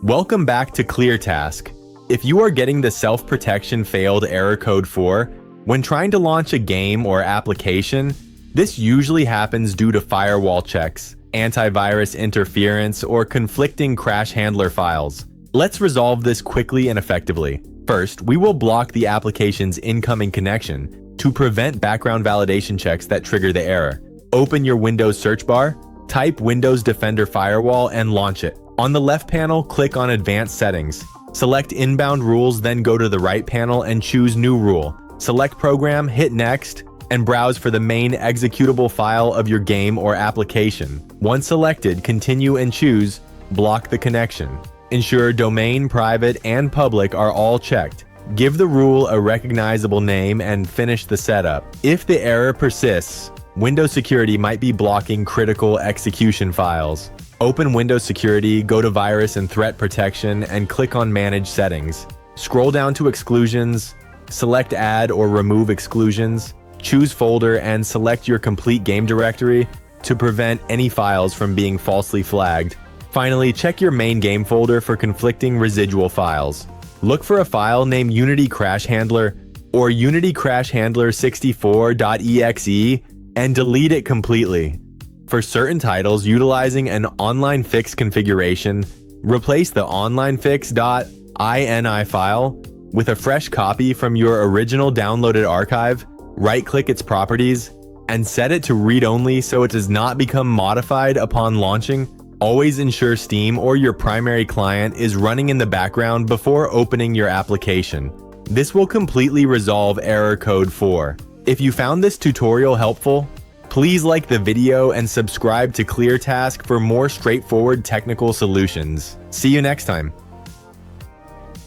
Welcome back to ClearTask. If you are getting the self-protection failed error code 4 when trying to launch a game or application, this usually happens due to firewall checks, antivirus interference, or conflicting crash handler files. Let's resolve this quickly and effectively. First, we will block the application's incoming connection to prevent background validation checks that trigger the error. Open your Windows search bar, type Windows Defender Firewall, and launch it. On the left panel, click on Advanced Settings. Select Inbound Rules, then go to the right panel and choose New Rule. Select Program, hit Next, and browse for the main executable file of your game or application. Once selected, continue and choose Block the Connection. Ensure Domain, Private, and Public are all checked. Give the rule a recognizable name and finish the setup. If the error persists, Windows Security might be blocking critical execution files. Open Windows Security, go to Virus and Threat Protection, and click on Manage Settings. Scroll down to Exclusions, select Add or Remove Exclusions, choose Folder, and select your complete game directory to prevent any files from being falsely flagged. Finally, check your main game folder for conflicting residual files. Look for a file named Unity Crash Handler or Unity Crash Handler 64.exe and delete it completely. For certain titles utilizing an OnlineFix configuration, replace the OnlineFix.ini file with a fresh copy from your original downloaded archive, right-click its properties, and set it to read-only so it does not become modified upon launching. Always ensure Steam or your primary client is running in the background before opening your application. This will completely resolve error code 4. If you found this tutorial helpful, please like the video and subscribe to ClearTask for more straightforward technical solutions. See you next time.